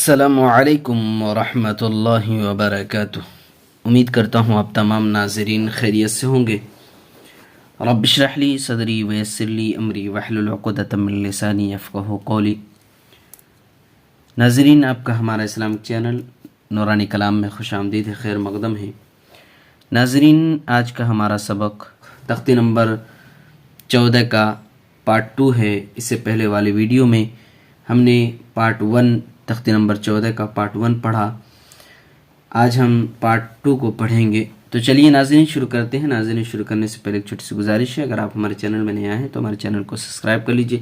السلام علیکم ورحمۃ اللہ وبرکاتہ۔ امید کرتا ہوں آپ تمام ناظرین خیریت سے ہوں گے۔ رب اشرح لی صدری ویسر لی امری واحلل عقدۃ من لسانی یفقہوا قولی۔ ناظرین، آپ کا ہمارا اسلامک چینل نورانی کلام میں خوش آمدید ہے، خیر مقدم ہے۔ ناظرین، آج کا ہمارا سبق تختی نمبر 14 کا پارٹ 2 ہے۔ اس سے پہلے والے ویڈیو میں ہم نے پارٹ 1 تختی نمبر 14 کا پارٹ 1 پڑھا۔ آج ہم پارٹ 2 کو پڑھیں گے۔ تو چلیے ناظرین شروع کرتے ہیں۔ ناظرین، شروع کرنے سے پہلے ایک چھوٹی سی گزارش ہے، اگر آپ ہمارے چینل میں نئے آئے ہیں تو ہمارے چینل کو سبسکرائب کر لیجئے،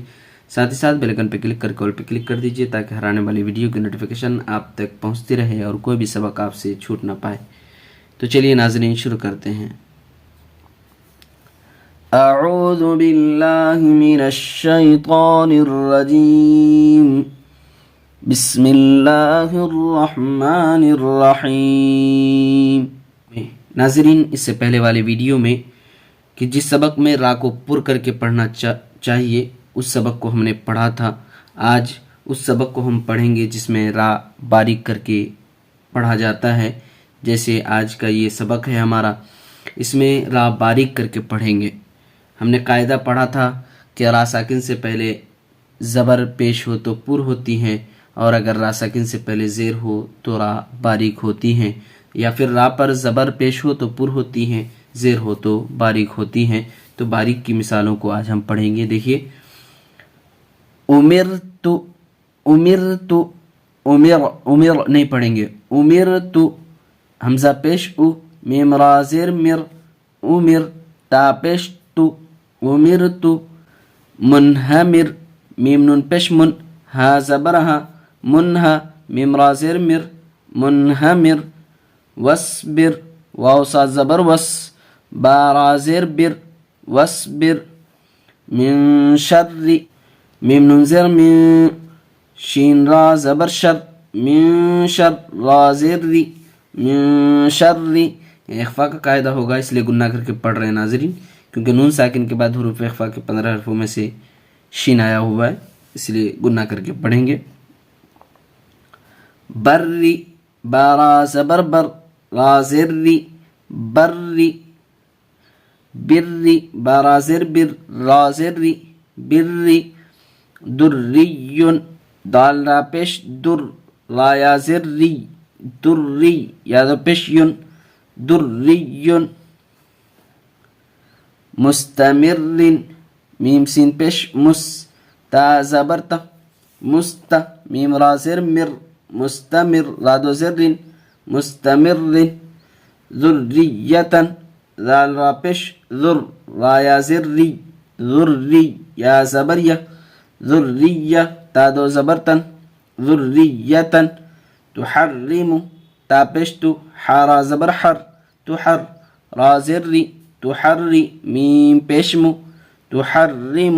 ساتھ ہی ساتھ بیل آئیکن پہ کلک کر کے آل پہ کلک کر دیجئے تاکہ ہر آنے والی ویڈیو کی نوٹیفیکیشن آپ تک پہنچتی رہے اور کوئی بھی سبق آپ سے چھوٹ نہ پائے۔ تو چلیے ناظرین شروع کرتے ہیں۔ اعوذ باللہ من الشیطان الرجیم، بسم اللہ الرحمن الرحیم۔ ناظرین، اس سے پہلے والے ویڈیو میں کہ جس سبق میں را کو پر کر کے پڑھنا چاہیے اس سبق کو ہم نے پڑھا تھا۔ آج اس سبق کو ہم پڑھیں گے جس میں را باریک کر کے پڑھا جاتا ہے، جیسے آج کا یہ سبق ہے ہمارا، اس میں را باریک کر کے پڑھیں گے۔ ہم نے قاعدہ پڑھا تھا کہ را ساکن سے پہلے زبر پیش ہو تو پر ہوتی ہیں، اور اگر را ساکن سے پہلے زیر ہو تو را باریک ہوتی ہیں، یا پھر را پر زبر پیش ہو تو پر ہوتی ہیں، زیر ہو تو باریک ہوتی ہیں۔ تو باریک کی مثالوں کو آج ہم پڑھیں گے۔ دیکھیے، امرت، امرت، امر نہیں پڑھیں گے، امرت، حمزہ پیش او، میم را زیر مر، امر، تا پیش تو، امرت، منہمر، میم نون پیش من، ہا زبر ہا، منہا، میم را زیر مر، منہمر، وصبر، واو سا زبر وس، با را زیر بر، وصبر، من شر، میم نون زیر من، شین را زبر شر، من شر، را زیر ری، من شر، اخفا کا قاعدہ ہوگا اس لیے گنہ کر کے پڑھ رہے ہیں ناظرین، کیونکہ نون ساکن کے بعد حروف اخفا کے 15 حرفوں میں سے شین آیا ہوا ہے، اس لیے گنہ کر کے پڑھیں گے۔ بری، بارا زبر بر، را زیر ری، بری، بری، بارا زیر بر، را زیر ری، بری، دریون، دال را پیش در، را یا زیر ری، دری، یا دو پیش یون، دریون، مستمرن، میم سین پیش مس، تا زبر تا، مست، میم را زیر مر، مستمر، را دو زر، مستمر، ذریتن، ذال را پیش ذر، را یا زر ری، ذری، یا زبر یا، ذریہ، تا دو زبر تن، ذریتن، تحرم، تا پیش تو، حا را زبر حر، تحر، را زر ری، تحری، میم پیش مو، تحرم،